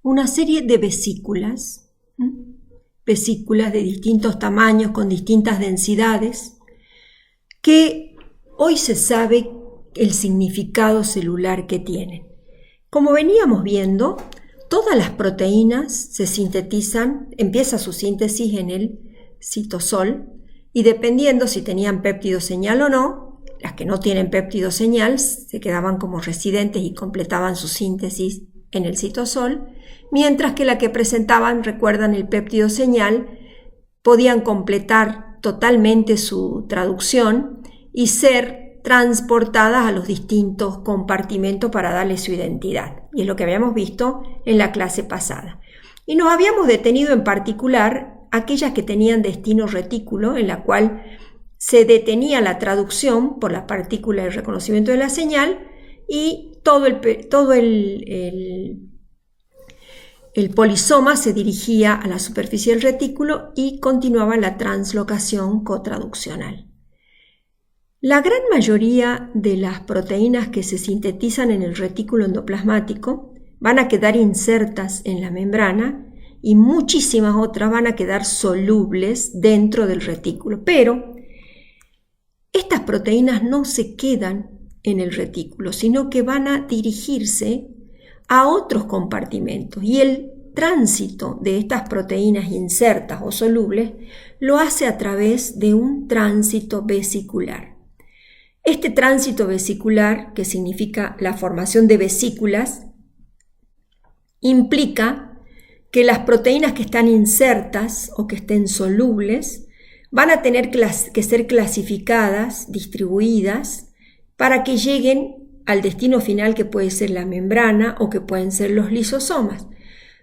una serie de vesículas, vesículas de distintos tamaños, con distintas densidades, que hoy se sabe el significado celular que tienen. Como veníamos viendo, todas las proteínas se sintetizan, empieza su síntesis en el citosol, y dependiendo si tenían péptido señal o no, las que no tienen péptido señal se quedaban como residentes y completaban su síntesis en el citosol, mientras que las que presentaban, recuerdan, el péptido señal, podían completar totalmente su traducción y ser transportadas a los distintos compartimentos para darle su identidad. Y es lo que habíamos visto en la clase pasada. Y nos habíamos detenido en particular aquellas que tenían destino retículo, en la cual se detenía la traducción por la partícula de reconocimiento de la señal y todo el polisoma se dirigía a la superficie del retículo y continuaba la translocación cotraduccional. La gran mayoría de las proteínas que se sintetizan en el retículo endoplasmático van a quedar insertas en la membrana y muchísimas otras van a quedar solubles dentro del retículo. Pero estas proteínas no se quedan en el retículo, sino que van a dirigirse a otros compartimentos, y el tránsito de estas proteínas insertas o solubles lo hace a través de un tránsito vesicular. Este tránsito vesicular, que significa la formación de vesículas, implica que las proteínas que están insertas o que estén solubles van a tener que ser clasificadas, distribuidas, para que lleguen al destino final, que puede ser la membrana o que pueden ser los lisosomas.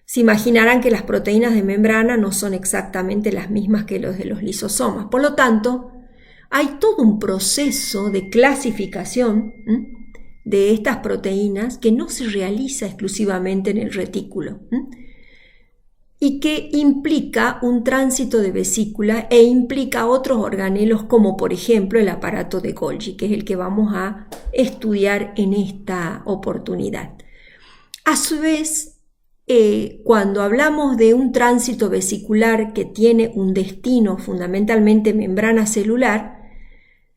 Se imaginarán que las proteínas de membrana no son exactamente las mismas que los de los lisosomas. Por lo tanto, hay todo un proceso de clasificación de estas proteínas que no se realiza exclusivamente en el retículo y que implica un tránsito de vesícula e implica otros organelos, como por ejemplo el aparato de Golgi, que es el que vamos a estudiar en esta oportunidad. A su vez, cuando hablamos de un tránsito vesicular que tiene un destino fundamentalmente membrana celular,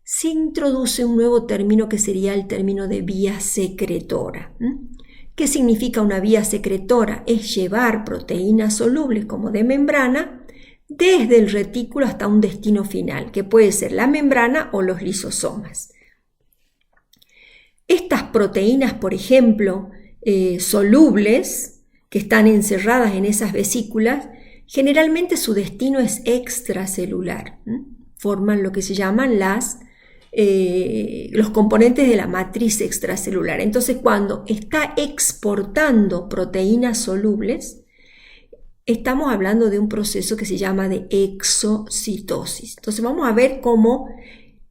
se introduce un nuevo término que sería el término de vía secretora. ¿Qué significa una vía secretora? Es llevar proteínas solubles como de membrana desde el retículo hasta un destino final, que puede ser la membrana o los lisosomas. Estas proteínas, por ejemplo, solubles, que están encerradas en esas vesículas, generalmente su destino es extracelular. Forman lo que se llaman los componentes de la matriz extracelular. Entonces, cuando está exportando proteínas solubles, estamos hablando de un proceso que se llama de exocitosis. Entonces, vamos a ver cómo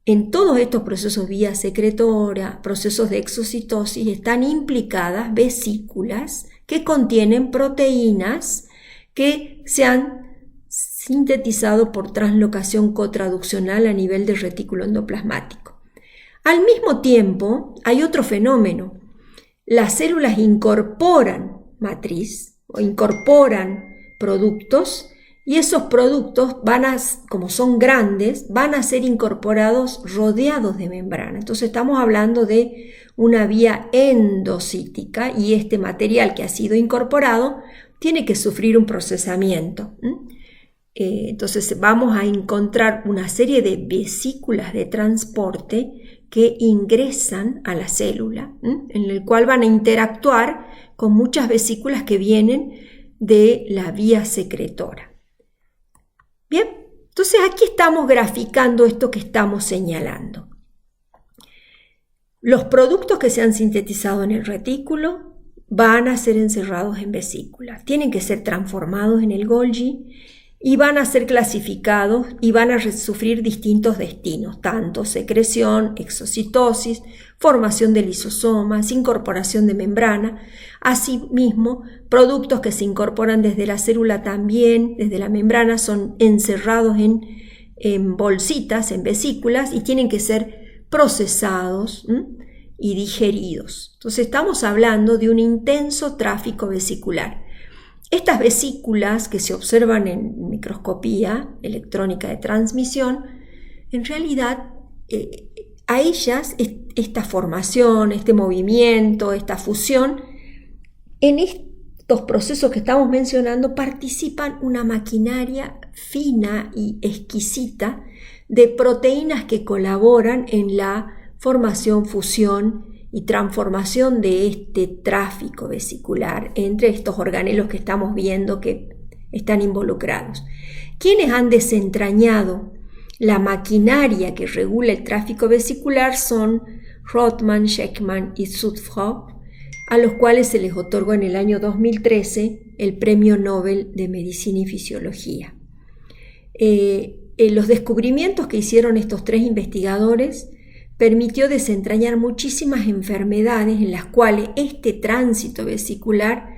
en todos estos procesos vía secretora, procesos de exocitosis, están implicadas vesículas que contienen proteínas que se han sintetizado por translocación cotraduccional a nivel del retículo endoplasmático. Al mismo tiempo, hay otro fenómeno. Las células incorporan matriz o incorporan productos, y esos productos como son grandes, van a ser incorporados rodeados de membrana. Entonces estamos hablando de una vía endocítica, y este material que ha sido incorporado tiene que sufrir un procesamiento. Entonces vamos a encontrar una serie de vesículas de transporte que ingresan a la célula, en el cual van a interactuar con muchas vesículas que vienen de la vía secretora. Bien, entonces aquí estamos graficando esto que estamos señalando. Los productos que se han sintetizado en el retículo van a ser encerrados en vesículas, tienen que ser transformados en el Golgi y van a ser clasificados y van a sufrir distintos destinos, tanto secreción, exocitosis, formación de lisosomas, incorporación de membrana. Asimismo, productos que se incorporan desde la célula también, desde la membrana, son encerrados en bolsitas, en vesículas, y tienen que ser procesados y digeridos. Entonces estamos hablando de un intenso tráfico vesicular. Estas vesículas que se observan en microscopía electrónica de transmisión, en realidad a ellas esta formación, este movimiento, esta fusión, en estos procesos que estamos mencionando participan una maquinaria fina y exquisita de proteínas que colaboran en la formación, fusión y transformación de este tráfico vesicular entre estos organelos que estamos viendo que están involucrados. Quienes han desentrañado la maquinaria que regula el tráfico vesicular son Rothman, Sheckman y Sudfrow, a los cuales se les otorgó en el año 2013 el Premio Nobel de Medicina y Fisiología. Los descubrimientos que hicieron estos tres investigadores permitió desentrañar muchísimas enfermedades en las cuales este tránsito vesicular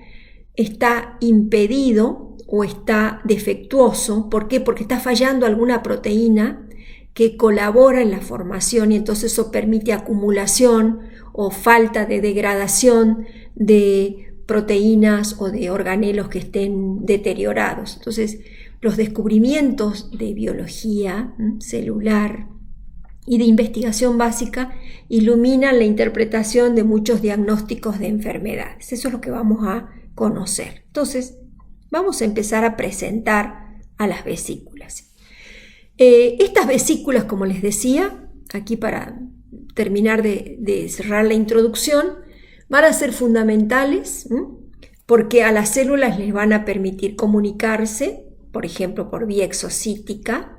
está impedido o está defectuoso. ¿Por qué? Porque está fallando alguna proteína que colabora en la formación y entonces eso permite acumulación o falta de degradación de proteínas o de organelos que estén deteriorados. Entonces, los descubrimientos de biología celular y de investigación básica iluminan la interpretación de muchos diagnósticos de enfermedades. Eso es lo que vamos a conocer. Entonces, vamos a empezar a presentar a las vesículas. Estas vesículas, como les decía, aquí para terminar de cerrar la introducción, van a ser fundamentales porque a las células les van a permitir comunicarse, por ejemplo, por vía exocítica.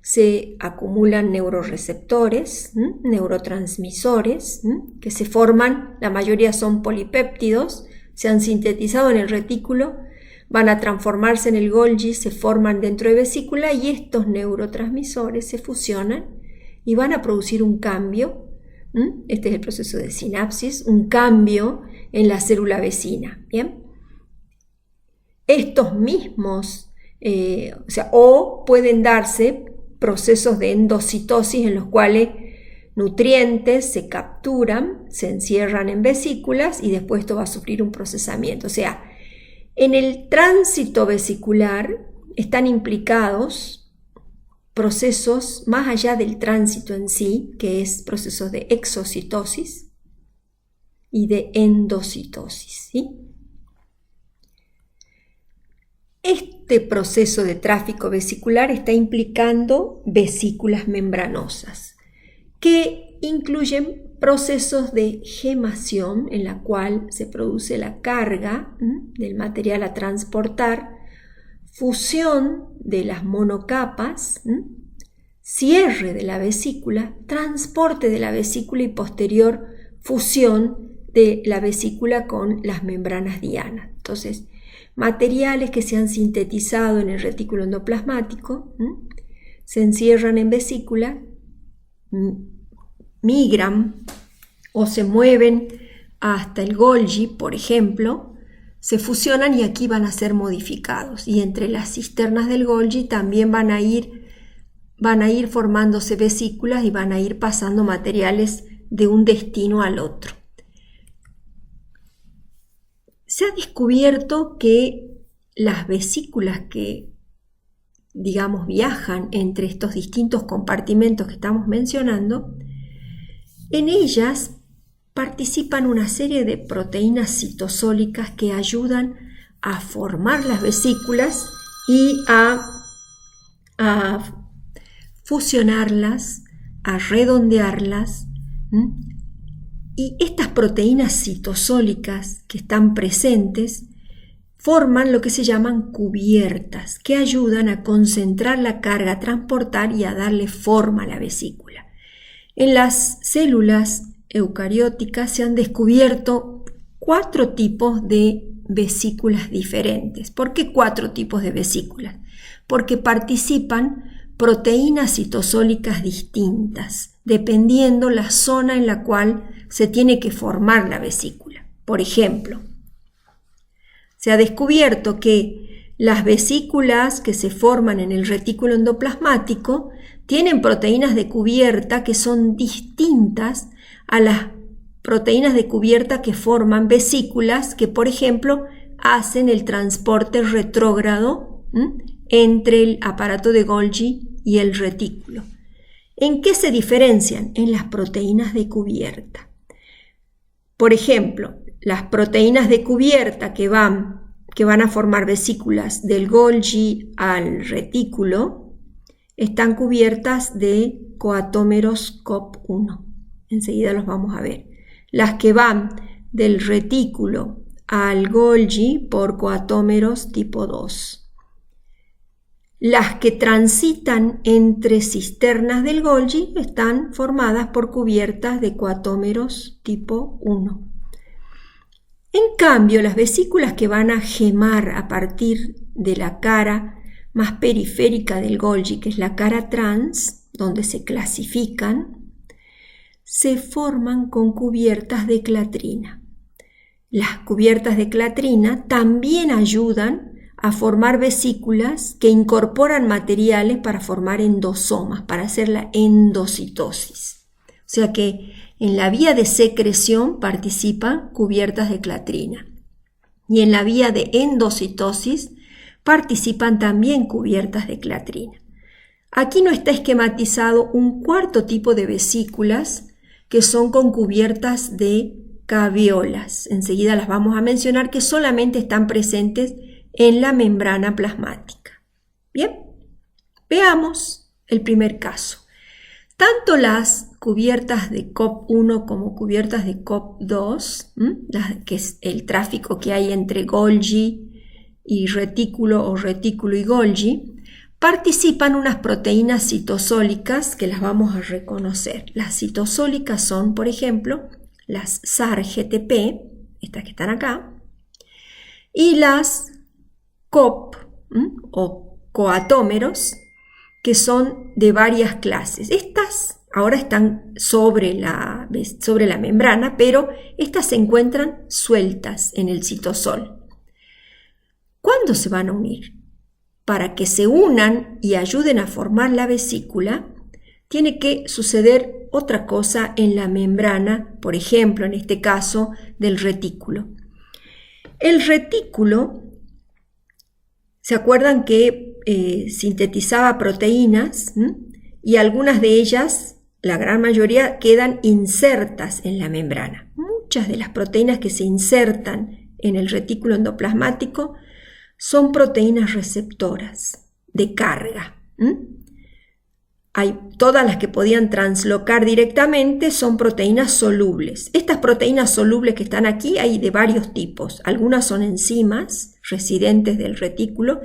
Se acumulan neuroreceptores, neurotransmisores, que se forman, la mayoría son polipéptidos, se han sintetizado en el retículo, van a transformarse en el Golgi, se forman dentro de vesícula y estos neurotransmisores se fusionan y van a producir un cambio. Este es el proceso de sinapsis, un cambio en la célula vecina. ¿Bien? Estos mismos, o pueden darse procesos de endocitosis en los cuales nutrientes se capturan, se encierran en vesículas y después esto va a sufrir un procesamiento. O sea, en el tránsito vesicular están implicados procesos más allá del tránsito en sí, que es procesos de exocitosis y de endocitosis, ¿sí? Este proceso de tráfico vesicular está implicando vesículas membranosas, que incluyen procesos de gemación en la cual se produce la carga del material a transportar, fusión de las monocapas, cierre de la vesícula, transporte de la vesícula y posterior fusión de la vesícula con las membranas dianas. Entonces, materiales que se han sintetizado en el retículo endoplasmático se encierran en vesícula, migran o se mueven hasta el Golgi, por ejemplo, se fusionan y aquí van a ser modificados. Y entre las cisternas del Golgi también van a ir formándose vesículas y van a ir pasando materiales de un destino al otro. Se ha descubierto que las vesículas que, viajan entre estos distintos compartimentos que estamos mencionando, en ellas participan una serie de proteínas citosólicas que ayudan a formar las vesículas y a fusionarlas, a redondearlas. Y estas proteínas citosólicas que están presentes forman lo que se llaman cubiertas, que ayudan a concentrar la carga, a transportar y a darle forma a la vesícula. En las células eucarióticas se han descubierto 4 tipos de vesículas diferentes. ¿Por qué 4 tipos de vesículas? Porque participan proteínas citosólicas distintas, dependiendo la zona en la cual se tiene que formar la vesícula. Por ejemplo, se ha descubierto que las vesículas que se forman en el retículo endoplasmático tienen proteínas de cubierta que son distintas a las proteínas de cubierta que forman vesículas que, por ejemplo, hacen el transporte retrógrado entre el aparato de Golgi y el retículo. ¿En qué se diferencian? En las proteínas de cubierta. Por ejemplo, las proteínas de cubierta que van a formar vesículas del Golgi al retículo están cubiertas de coatómeros COP1. Enseguida los vamos a ver. Las que van del retículo al Golgi por coatómeros tipo 2. Las que transitan entre cisternas del Golgi están formadas por cubiertas de coatómeros tipo 1. En cambio, las vesículas que van a gemar a partir de la cara más periférica del Golgi, que es la cara trans, donde se clasifican, se forman con cubiertas de clatrina. Las cubiertas de clatrina también ayudan a formar vesículas que incorporan materiales para formar endosomas, para hacer la endocitosis. O sea que en la vía de secreción participan cubiertas de clatrina y en la vía de endocitosis participan también cubiertas de clatrina. Aquí no está esquematizado un cuarto tipo de vesículas que son con cubiertas de caviolas. Enseguida las vamos a mencionar, que solamente están presentes en la membrana plasmática. Bien, veamos el primer caso. Tanto las cubiertas de COP1 como cubiertas de COP2, que es el tráfico que hay entre Golgi y retículo o retículo y Golgi, participan unas proteínas citosólicas que las vamos a reconocer. Las citosólicas son, por ejemplo, las SAR-GTP, estas que están acá, y las COP o coatómeros, que son de varias clases. Estas ahora están sobre la membrana, pero estas se encuentran sueltas en el citosol. ¿Cuándo se van a unir? Para que se unan y ayuden a formar la vesícula, tiene que suceder otra cosa en la membrana, por ejemplo, en este caso, del retículo. El retículo, ¿se acuerdan que sintetizaba proteínas? Y algunas de ellas, la gran mayoría, quedan insertas en la membrana. Muchas de las proteínas que se insertan en el retículo endoplasmático son proteínas receptoras de carga. Todas las que podían translocar directamente son proteínas solubles. Estas proteínas solubles que están aquí hay de varios tipos. Algunas son enzimas residentes del retículo,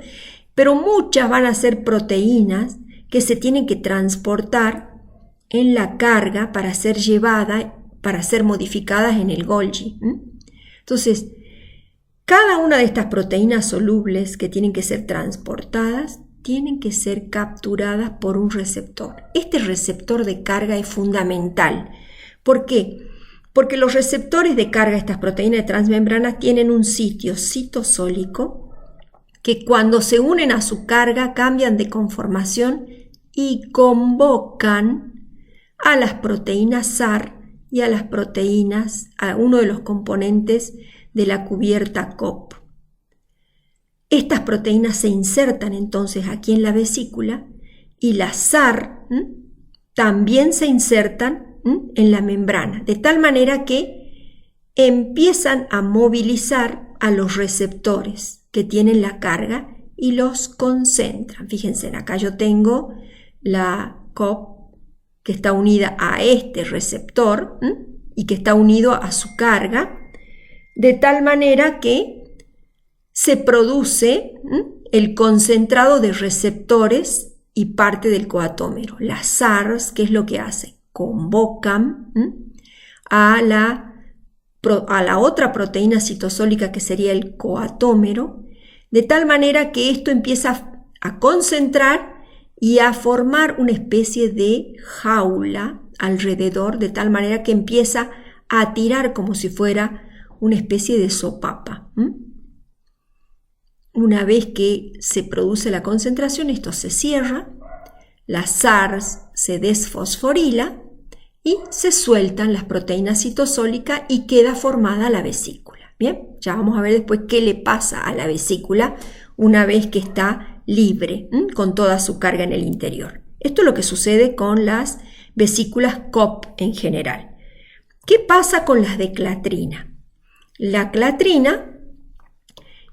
pero muchas van a ser proteínas que se tienen que transportar en la carga para ser llevadas, para ser modificadas en el Golgi. Entonces, cada una de estas proteínas solubles que tienen que ser transportadas tienen que ser capturadas por un receptor. Este receptor de carga es fundamental. ¿Por qué? Porque los receptores de carga, estas proteínas de transmembrana, tienen un sitio citosólico que cuando se unen a su carga cambian de conformación y convocan a las proteínas SAR y a las proteínas, a uno de los componentes de la cubierta COP. Estas proteínas se insertan entonces aquí en la vesícula y las SAR también se insertan en la membrana, de tal manera que empiezan a movilizar a los receptores que tienen la carga y los concentran. Fíjense, acá yo tengo la COP que está unida a este receptor y que está unido a su carga, de tal manera que se produce el concentrado de receptores y parte del coatómero. Las SARs, ¿qué es lo que hacen? Convocan a la otra proteína citosólica que sería el coatómero, de tal manera que esto empieza a concentrar y a formar una especie de jaula alrededor, de tal manera que empieza a tirar como si fuera una especie de sopapa. Una vez que se produce la concentración, esto se cierra, la SARS se desfosforila y se sueltan las proteínas citosólicas y queda formada la vesícula. Bien, ya vamos a ver después qué le pasa a la vesícula una vez que está libre, con toda su carga en el interior. Esto es lo que sucede con las vesículas COP en general. ¿Qué pasa con las de clatrina? La clatrina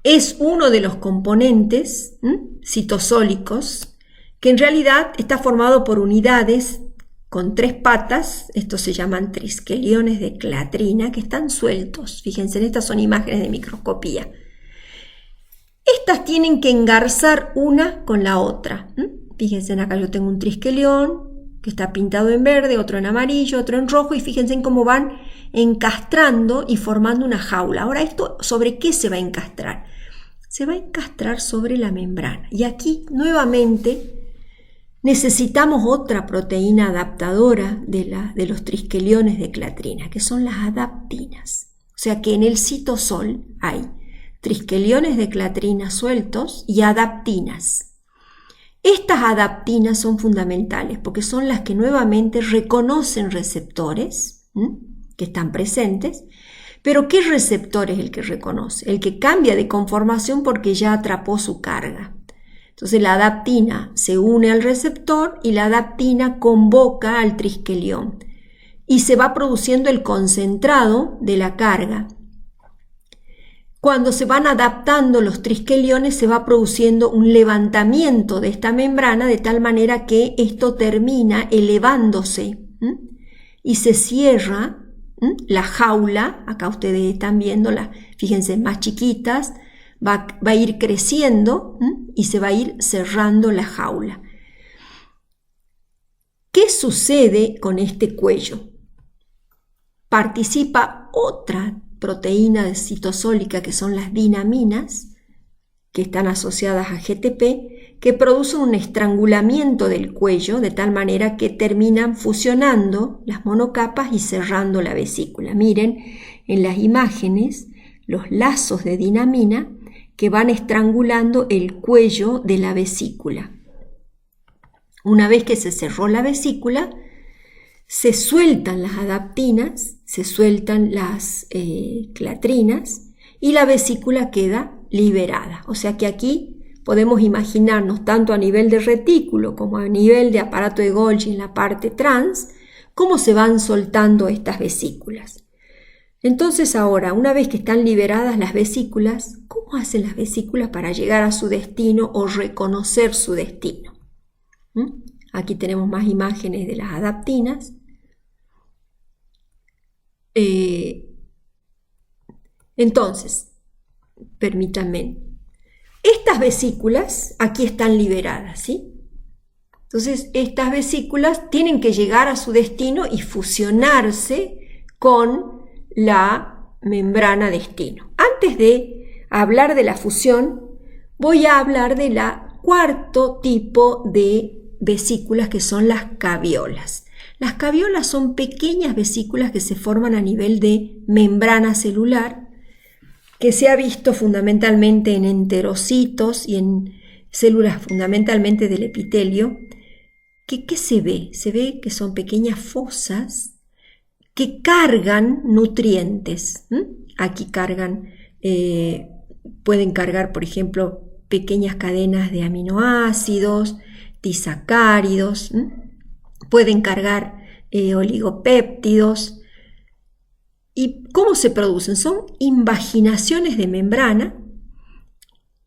es uno de los componentes citosólicos que en realidad está formado por unidades con 3 patas, estos se llaman triskeliones de clatrina, que están sueltos. Fíjense, estas son imágenes de microscopía. Estas tienen que engarzar una con la otra. Fíjense, acá yo tengo un triskelión que está pintado en verde, otro en amarillo, otro en rojo, y fíjense en cómo van encastrando y formando una jaula. Ahora, ¿esto sobre qué se va a encastrar? Se va a encastrar sobre la membrana. Y aquí, nuevamente, necesitamos otra proteína adaptadora de los triskeliones de clatrina, que son las adaptinas. O sea que en el citosol hay triskeliones de clatrina sueltos y adaptinas. Estas adaptinas son fundamentales porque son las que nuevamente reconocen receptores que están presentes. Pero ¿qué receptor es el que reconoce? El que cambia de conformación porque ya atrapó su carga. Entonces la adaptina se une al receptor y la adaptina convoca al triskelión y se va produciendo el concentrado de la carga. Cuando se van adaptando los triskeliones se va produciendo un levantamiento de esta membrana de tal manera que esto termina elevándose y se cierra la jaula. Acá ustedes están viendo, fíjense, más chiquitas. Va a ir creciendo y se va a ir cerrando la jaula. ¿Qué sucede con este cuello? Participa otra proteína citosólica que son las dinaminas, que están asociadas a GTP, que producen un estrangulamiento del cuello de tal manera que terminan fusionando las monocapas y cerrando la vesícula. Miren en las imágenes los lazos de dinamina que van estrangulando el cuello de la vesícula. Una vez que se cerró la vesícula, se sueltan las adaptinas, se sueltan las clatrinas y la vesícula queda liberada. O sea que aquí podemos imaginarnos tanto a nivel de retículo como a nivel de aparato de Golgi en la parte trans, cómo se van soltando estas vesículas. Entonces ahora, una vez que están liberadas las vesículas, ¿cómo hacen las vesículas para llegar a su destino o reconocer su destino? Aquí tenemos más imágenes de las adaptinas. Entonces, permítanme, estas vesículas aquí están liberadas, ¿sí? Entonces, estas vesículas tienen que llegar a su destino y fusionarse con la membrana destino. Antes de hablar de la fusión, voy a hablar de la cuarto tipo de vesículas, que son las caviolas. Las caviolas son pequeñas vesículas que se forman a nivel de membrana celular, que se ha visto fundamentalmente en enterocitos y en células fundamentalmente del epitelio. ¿Qué se ve? Se ve que son pequeñas fosas que cargan nutrientes. Aquí cargan, pueden cargar, por ejemplo, pequeñas cadenas de aminoácidos, disacáridos, pueden cargar oligopéptidos. ¿Y cómo se producen? Son invaginaciones de membrana,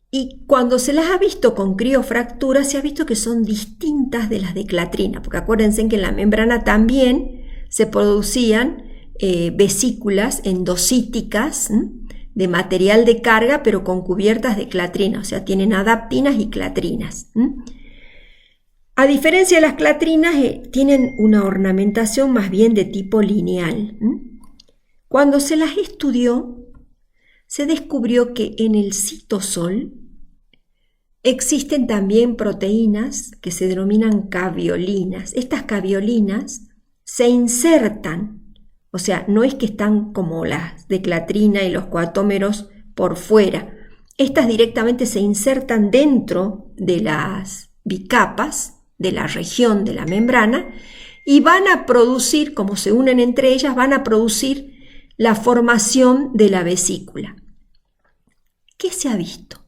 y cuando se las ha visto con criofractura se ha visto que son distintas de las de clatrina, porque acuérdense que en la membrana también se producían vesículas endocíticas de material de carga, pero con cubiertas de clatrina, o sea, tienen adaptinas y clatrinas. A diferencia de las clatrinas, tienen una ornamentación más bien de tipo lineal. Cuando se las estudió, se descubrió que en el citosol existen también proteínas que se denominan caviolinas. Estas caviolinas se insertan, o sea, no es que están como las de clatrina y los coatómeros por fuera. Estas directamente se insertan dentro de las bicapas de la región de la membrana y van a producir, como se unen entre ellas, van a producir la formación de la vesícula. ¿Qué se ha visto?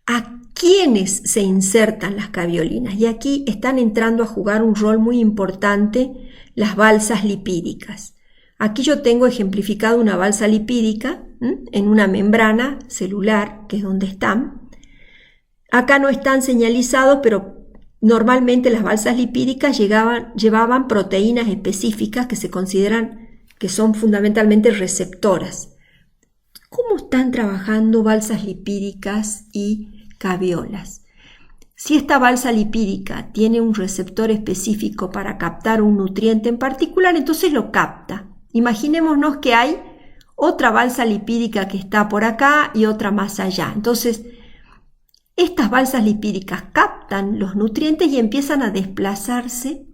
¿A quiénes se insertan las cabiolinas? Y aquí están entrando a jugar un rol muy importante las balsas lipídicas. Aquí yo tengo ejemplificado una balsa lipídica en una membrana celular, que es donde están. Acá no están señalizados, pero normalmente las balsas lipídicas llevaban proteínas específicas que se consideran que son fundamentalmente receptoras. ¿Cómo están trabajando balsas lipídicas y caviolas? Si esta balsa lipídica tiene un receptor específico para captar un nutriente en particular, entonces lo capta. Imaginémonos que hay otra balsa lipídica que está por acá y otra más allá. Entonces, estas balsas lipídicas captan los nutrientes y empiezan a desplazarse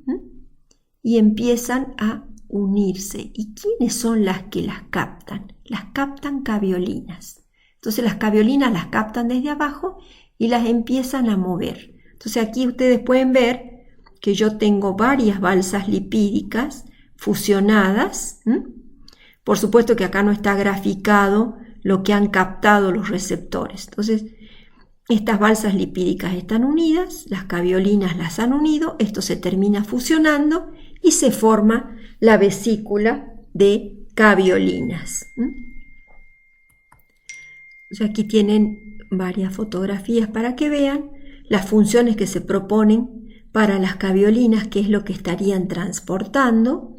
y empiezan a unirse. ¿Y quiénes son las que las captan? Las captan cabiolinas. Entonces las cabiolinas las captan desde abajo y las empiezan a mover. Entonces aquí ustedes pueden ver que yo tengo varias balsas lipídicas fusionadas. Por supuesto que acá no está graficado lo que han captado los receptores. Entonces estas balsas lipídicas están unidas, las cabiolinas las han unido, esto se termina fusionando y se forma la vesícula de cabiolinas. Aquí tienen varias fotografías para que vean las funciones que se proponen para las cabiolinas, qué es lo que estarían transportando,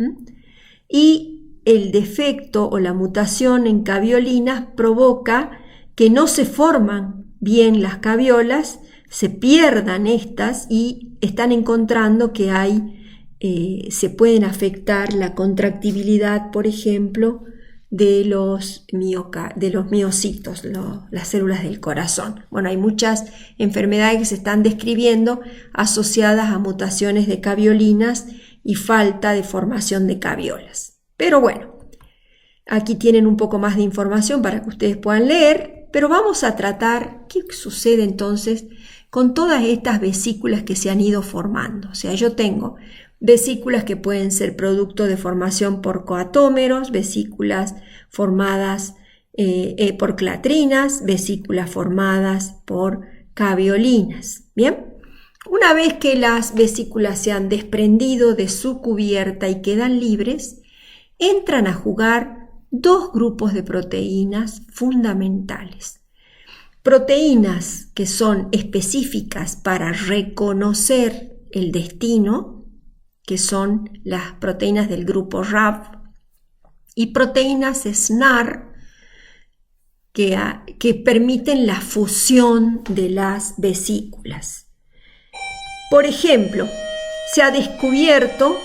y el defecto o la mutación en cabiolinas provoca que no se forman bien las caviolas, se pierdan estas y están encontrando que se pueden afectar la contractibilidad, por ejemplo, de los miocitos, las células del corazón. Bueno, hay muchas enfermedades que se están describiendo asociadas a mutaciones de cabiolinas y falta de formación de caviolas. Pero bueno, aquí tienen un poco más de información para que ustedes puedan leer, pero vamos a tratar qué sucede entonces con todas estas vesículas que se han ido formando. O sea, yo tengo vesículas que pueden ser producto de formación por coatómeros, vesículas formadas por clatrinas, vesículas formadas por cabiolinas. Bien, una vez que las vesículas se han desprendido de su cubierta y quedan libres, entran a jugar dos grupos de proteínas fundamentales. Proteínas que son específicas para reconocer el destino, que son las proteínas del grupo RAP, y proteínas SNAR que permiten la fusión de las vesículas. Por ejemplo, se ha descubierto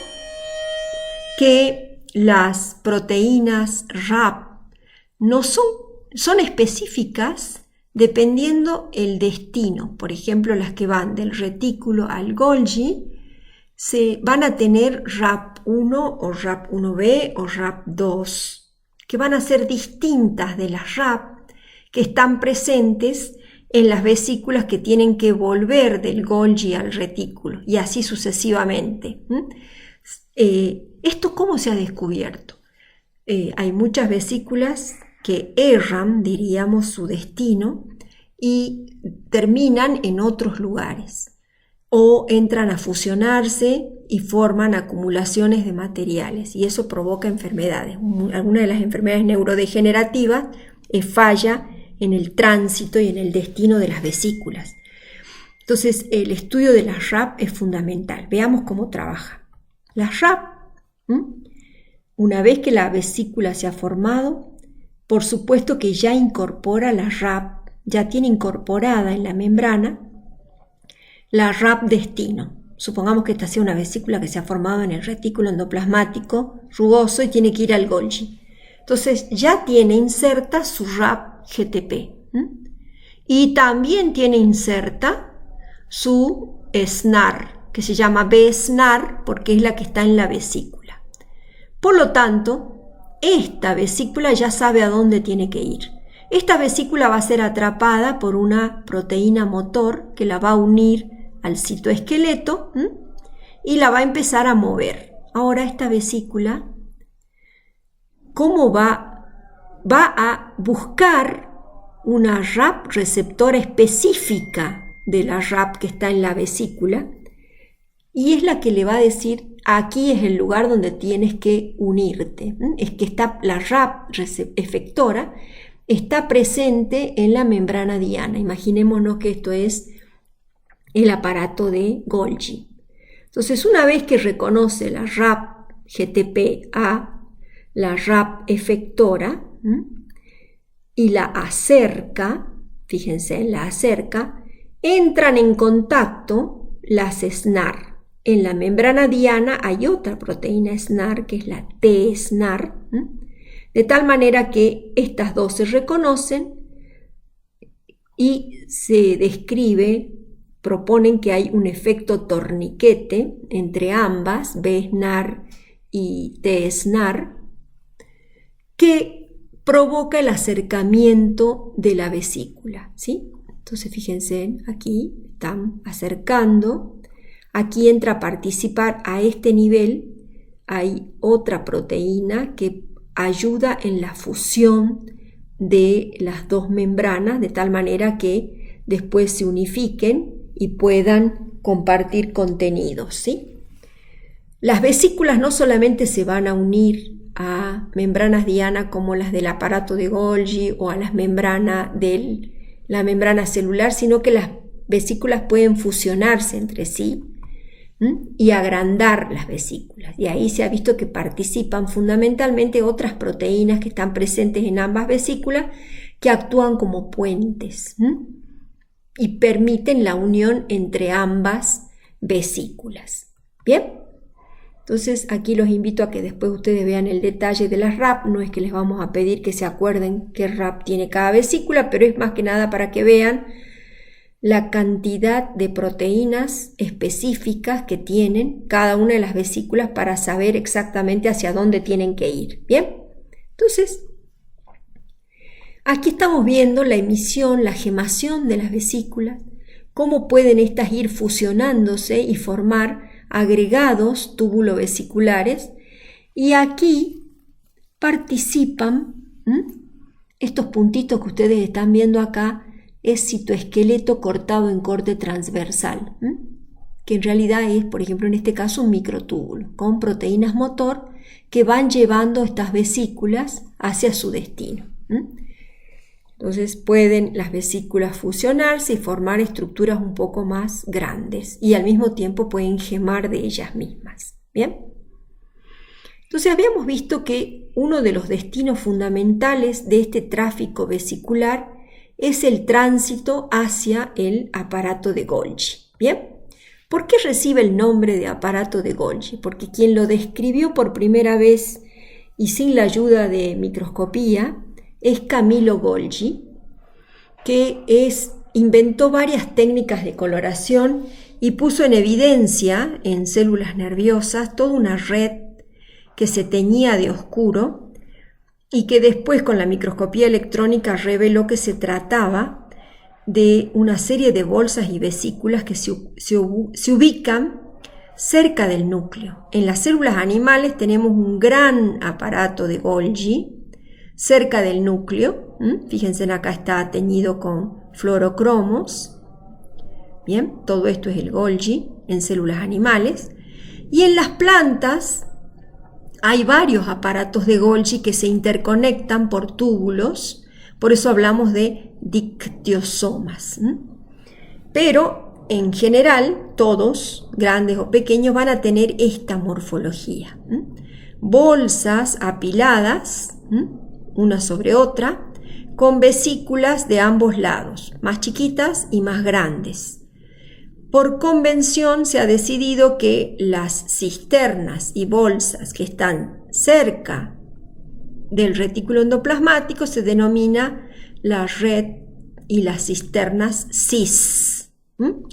que las proteínas RAP son específicas dependiendo el destino. Por ejemplo, las que van del retículo al Golgi se van a tener RAP1 o RAP1B o RAP2, que van a ser distintas de las RAP que están presentes en las vesículas que tienen que volver del Golgi al retículo, y así sucesivamente. ¿Esto cómo se ha descubierto? Hay muchas vesículas que erran, diríamos, su destino y terminan en otros lugares, o entran a fusionarse y forman acumulaciones de materiales, y eso provoca enfermedades. Alguna de las enfermedades neurodegenerativas falla en el tránsito y en el destino de las vesículas. Entonces, el estudio de las RAP es fundamental. Veamos cómo trabaja. Las RAP, una vez que la vesícula se ha formado, por supuesto que ya incorpora la RAP, ya tiene incorporada en la membrana la RAP destino. Supongamos que esta sea una vesícula que se ha formado en el retículo endoplasmático rugoso y tiene que ir al Golgi. Entonces ya tiene inserta su RAP GTP. Y también tiene inserta su SNAR, que se llama BSNAR porque es la que está en la vesícula. Por lo tanto, esta vesícula ya sabe a dónde tiene que ir. Esta vesícula va a ser atrapada por una proteína motor que la va a unir al citoesqueleto y la va a empezar a mover. ahora esta vesícula, ¿cómo va a buscar una RAP receptora específica de la RAP que está en la vesícula? Y es la que le va a decir, aquí es el lugar donde tienes que unirte. Es que está la RAP efectora, está presente en la membrana diana. Imaginémonos que esto es el aparato de Golgi. Entonces, una vez que reconoce la RAP GTP-A, la RAP efectora, y la acerca, fíjense, la acerca, entran en contacto las SNAR. En la membrana diana hay otra proteína SNAR, que es la T-SNAR, de tal manera que estas dos se reconocen y se describe, proponen que hay un efecto torniquete entre ambas, B-SNAR y T-SNAR, que provoca el acercamiento de la vesícula, ¿sí? Entonces fíjense, aquí están acercando, aquí entra a participar a este nivel, hay otra proteína que ayuda en la fusión de las dos membranas, de tal manera que después se unifiquen y puedan compartir contenidos, ¿sí? Las vesículas no solamente se van a unir a membranas diana como las del aparato de Golgi o a las membranas de la membrana celular, sino que las vesículas pueden fusionarse entre sí y agrandar las vesículas. Y ahí se ha visto que participan fundamentalmente otras proteínas que están presentes en ambas vesículas que actúan como puentes y permiten la unión entre ambas vesículas. ¿Bien? Entonces aquí los invito a que después ustedes vean el detalle de las RAP. No es que les vamos a pedir que se acuerden qué RAP tiene cada vesícula, pero es más que nada para que vean la cantidad de proteínas específicas que tienen cada una de las vesículas para saber exactamente hacia dónde tienen que ir. ¿Bien? Entonces, aquí estamos viendo la emisión, la gemación de las vesículas, cómo pueden estas ir fusionándose y formar agregados túbulo-vesiculares, y aquí participan, estos puntitos que ustedes están viendo acá, es citoesqueleto cortado en corte transversal, que en realidad es, por ejemplo, en este caso un microtúbulo con proteínas motor que van llevando estas vesículas hacia su destino. Entonces pueden las vesículas fusionarse y formar estructuras un poco más grandes y al mismo tiempo pueden gemar de ellas mismas. ¿Bien? Entonces habíamos visto que uno de los destinos fundamentales de este tráfico vesicular es el tránsito hacia el aparato de Golgi. ¿Bien? ¿Por qué recibe el nombre de aparato de Golgi? Porque quien lo describió por primera vez y sin la ayuda de microscopía es Camillo Golgi, que inventó varias técnicas de coloración y puso en evidencia en células nerviosas toda una red que se teñía de oscuro y que después con la microscopía electrónica reveló que se trataba de una serie de bolsas y vesículas que se ubican cerca del núcleo. En las células animales tenemos un gran aparato de Golgi cerca del núcleo. Fíjense, acá está teñido con fluorocromos. Bien, todo esto es el Golgi en células animales. Y en las plantas hay varios aparatos de Golgi que se interconectan por túbulos, por eso hablamos de dictiosomas. Pero en general, todos, grandes o pequeños, van a tener esta morfología. Bolsas apiladas, una sobre otra, con vesículas de ambos lados, más chiquitas y más grandes. Por convención se ha decidido que las cisternas y bolsas que están cerca del retículo endoplasmático se denomina la red y las cisternas cis,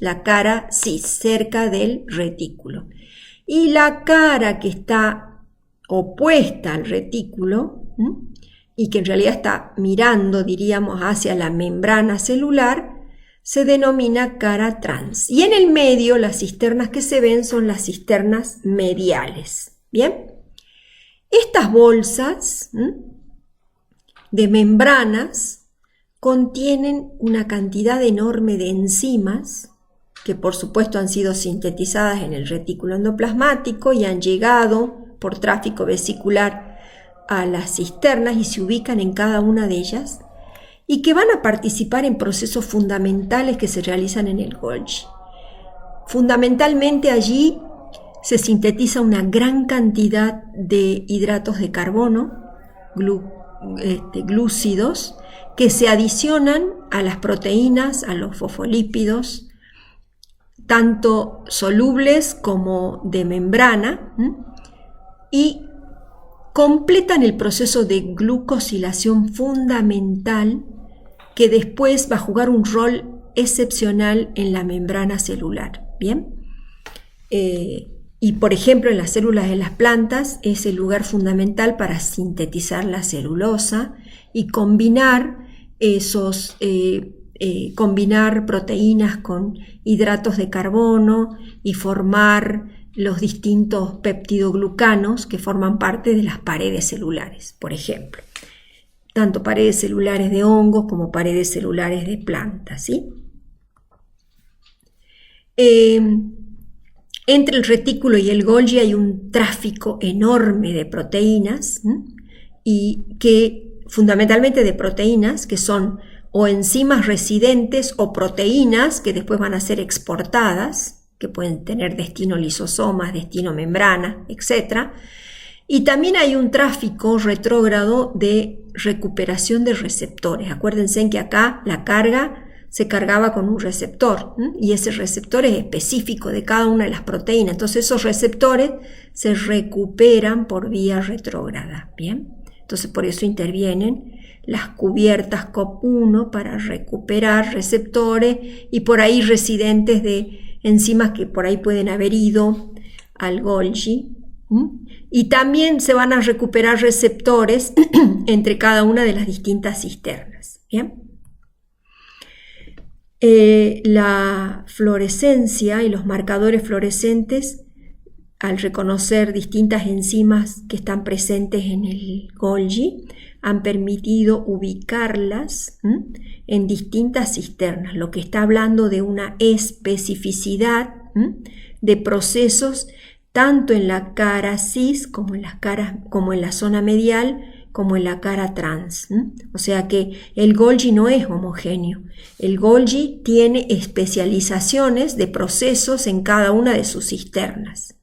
la cara cis, cerca del retículo. Y la cara que está opuesta al retículo, y que en realidad está mirando, diríamos, hacia la membrana celular, se denomina cara trans. Y en el medio, las cisternas que se ven son las cisternas mediales. Bien, estas bolsas de membranas contienen una cantidad enorme de enzimas que por supuesto han sido sintetizadas en el retículo endoplasmático y han llegado por tráfico vesicular a las cisternas y se ubican en cada una de ellas y que van a participar en procesos fundamentales que se realizan en el Golgi. Fundamentalmente allí se sintetiza una gran cantidad de hidratos de carbono, glúcidos, que se adicionan a las proteínas, a los fosfolípidos, tanto solubles como de membrana, y completan el proceso de glucosilación fundamental que después va a jugar un rol excepcional en la membrana celular. ¿Bien? Y por ejemplo en las células de las plantas es el lugar fundamental para sintetizar la celulosa y combinar combinar proteínas con hidratos de carbono y formar los distintos peptidoglucanos que forman parte de las paredes celulares, por ejemplo. Tanto paredes celulares de hongos como paredes celulares de plantas, ¿sí? Entre el retículo y el Golgi hay un tráfico enorme de proteínas y que fundamentalmente de proteínas que son o enzimas residentes o proteínas que después van a ser exportadas, que pueden tener destino lisosomas, destino membrana, etc. Y también hay un tráfico retrógrado de recuperación de receptores. Acuérdense que acá la carga se cargaba con un receptor y ese receptor es específico de cada una de las proteínas. Entonces esos receptores se recuperan por vía retrógrada. ¿Bien? Entonces por eso intervienen las cubiertas COP1 para recuperar receptores y por ahí residentes de enzimas que por ahí pueden haber ido al Golgi. Y también se van a recuperar receptores entre cada una de las distintas cisternas. ¿Bien? La fluorescencia y los marcadores fluorescentes, al reconocer distintas enzimas que están presentes en el Golgi, han permitido ubicarlas en distintas cisternas, lo que está hablando de una especificidad de procesos tanto en la cara cis como en la zona medial como en la cara trans. O sea que el Golgi no es homogéneo. El Golgi tiene especializaciones de procesos en cada una de sus cisternas.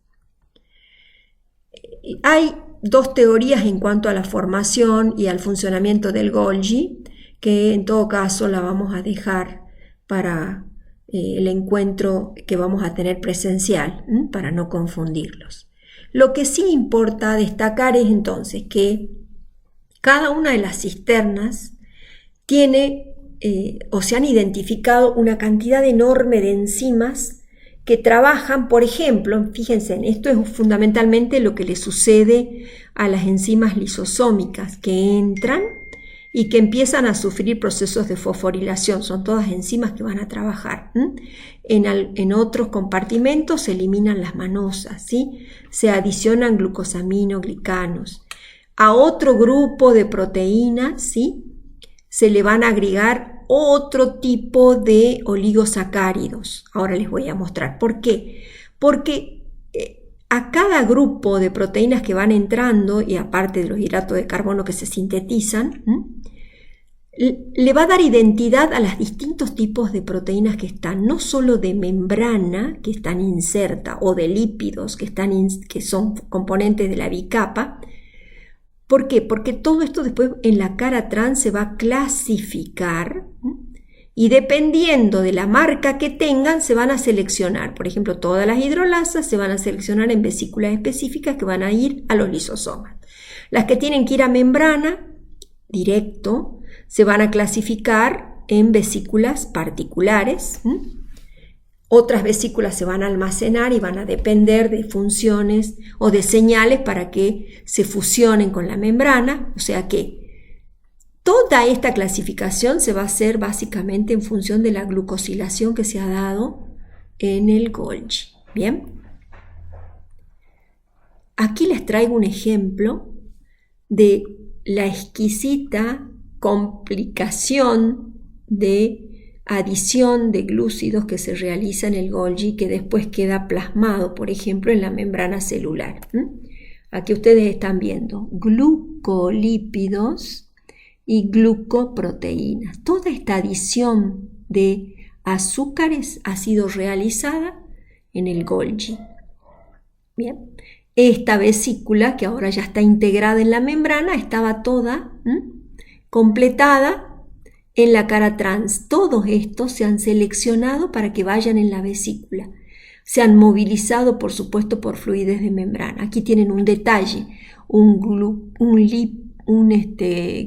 Hay dos teorías en cuanto a la formación y al funcionamiento del Golgi, que en todo caso la vamos a dejar para el encuentro que vamos a tener presencial, para no confundirlos. Lo que sí importa destacar es entonces que cada una de las cisternas tiene o se han identificado una cantidad enorme de enzimas que trabajan, por ejemplo, fíjense, esto es fundamentalmente lo que le sucede a las enzimas lisosómicas que entran y que empiezan a sufrir procesos de fosforilación. Son todas enzimas que van a trabajar. En otros compartimentos se eliminan las manosas, ¿sí? Se adicionan glucosaminoglicanos. A otro grupo de proteínas, ¿sí?, se le van a agregar otro tipo de oligosacáridos. Ahora les voy a mostrar. ¿Por qué? Porque a cada grupo de proteínas que van entrando, y aparte de los hidratos de carbono que se sintetizan, le va a dar identidad a los distintos tipos de proteínas que están, no solo de membrana, que están insertas, o de lípidos, que son componentes de la bicapa. ¿Por qué? Porque todo esto después en la cara trans se va a clasificar y dependiendo de la marca que tengan se van a seleccionar. Por ejemplo, todas las hidrolasas se van a seleccionar en vesículas específicas que van a ir a los lisosomas. Las que tienen que ir a membrana directo se van a clasificar en vesículas particulares. Otras vesículas se van a almacenar y van a depender de funciones o de señales para que se fusionen con la membrana. O sea que toda esta clasificación se va a hacer básicamente en función de la glucosilación que se ha dado en el Golgi. Bien. Aquí les traigo un ejemplo de la exquisita complicación de adición de glúcidos que se realiza en el Golgi, que después queda plasmado, por ejemplo, en la membrana celular. Aquí ustedes están viendo glucolípidos y glucoproteínas. Toda esta adición de azúcares ha sido realizada en el Golgi. Bien. Esta vesícula, que ahora ya está integrada en la membrana, estaba toda completada en la cara trans. Todos estos se han seleccionado para que vayan en la vesícula. Se han movilizado, por supuesto, por fluidez de membrana. Aquí tienen un detalle, un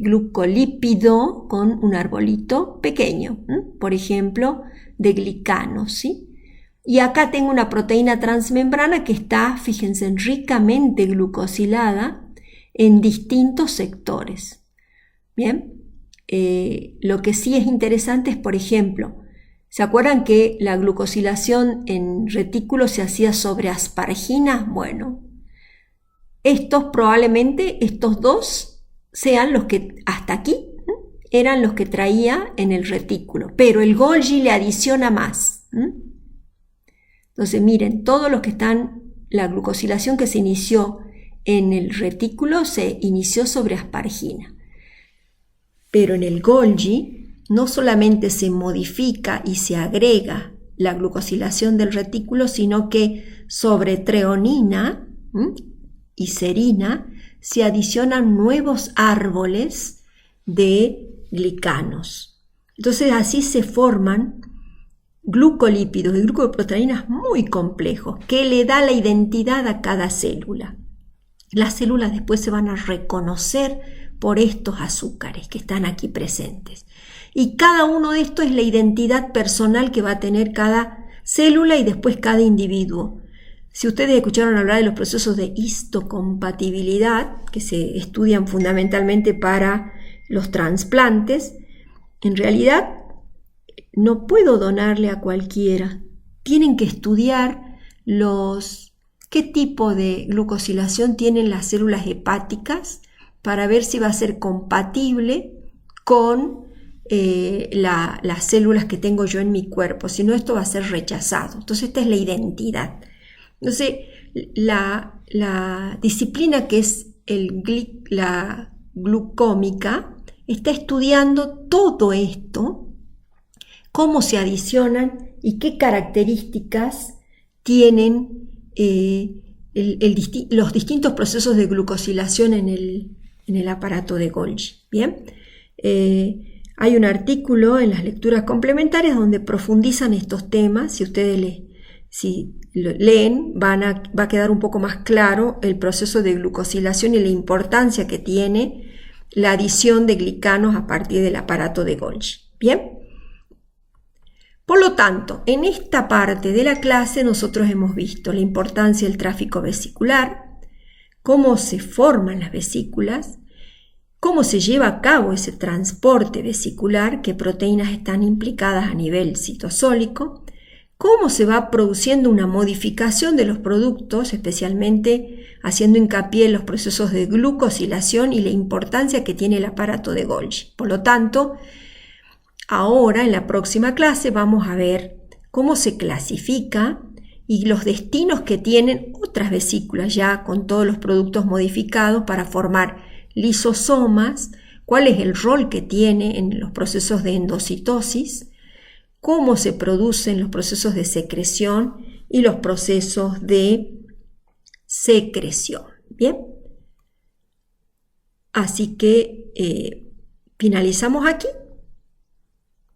glucolípido con un arbolito pequeño, por ejemplo, de glicanos, ¿sí? Y acá tengo una proteína transmembrana que está, fíjense, ricamente glucosilada en distintos sectores. Bien, lo que sí es interesante es, por ejemplo, ¿se acuerdan que la glucosilación en retículos se hacía sobre aspargina? Bueno, probablemente estos dos sean los que hasta aquí eran los que traía en el retículo, pero el Golgi le adiciona más. Entonces miren, todos los que están, la glucosilación que se inició en el retículo se inició sobre aspargina. Pero en el Golgi no solamente se modifica y se agrega la glucosilación del retículo, sino que sobre treonina y serina se adicionan nuevos árboles de glicanos. Entonces así se forman glucolípidos y glucoproteínas muy complejos que le da la identidad a cada célula. Las células después se van a reconocer por estos azúcares que están aquí presentes. Y cada uno de estos es la identidad personal que va a tener cada célula y después cada individuo. Si ustedes escucharon hablar de los procesos de histocompatibilidad, que se estudian fundamentalmente para los trasplantes, en realidad no puedo donarle a cualquiera. Tienen que estudiar qué tipo de glucosilación tienen las células hepáticas para ver si va a ser compatible con las células que tengo yo en mi cuerpo. Si no, esto va a ser rechazado. Entonces, esta es la identidad. Entonces, la disciplina que es la glucómica está estudiando todo esto, cómo se adicionan y qué características tienen los distintos procesos de glucosilación en el aparato de Golgi. Bien, hay un artículo en las lecturas complementarias donde profundizan estos temas. Si ustedes si lo leen, va a quedar un poco más claro el proceso de glucosilación y la importancia que tiene la adición de glicanos a partir del aparato de Golgi. Bien. Por lo tanto, en esta parte de la clase nosotros hemos visto la importancia del tráfico vesicular, cómo se forman las vesículas, cómo se lleva a cabo ese transporte vesicular, qué proteínas están implicadas a nivel citosólico, cómo se va produciendo una modificación de los productos, especialmente haciendo hincapié en los procesos de glucosilación y la importancia que tiene el aparato de Golgi. Por lo tanto, ahora, en la próxima clase, vamos a ver cómo se clasifica y los destinos que tienen otras vesículas ya con todos los productos modificados para formar lisosomas, cuál es el rol que tiene en los procesos de endocitosis, cómo se producen los procesos de secreción y los procesos de secreción. Bien, así que finalizamos aquí.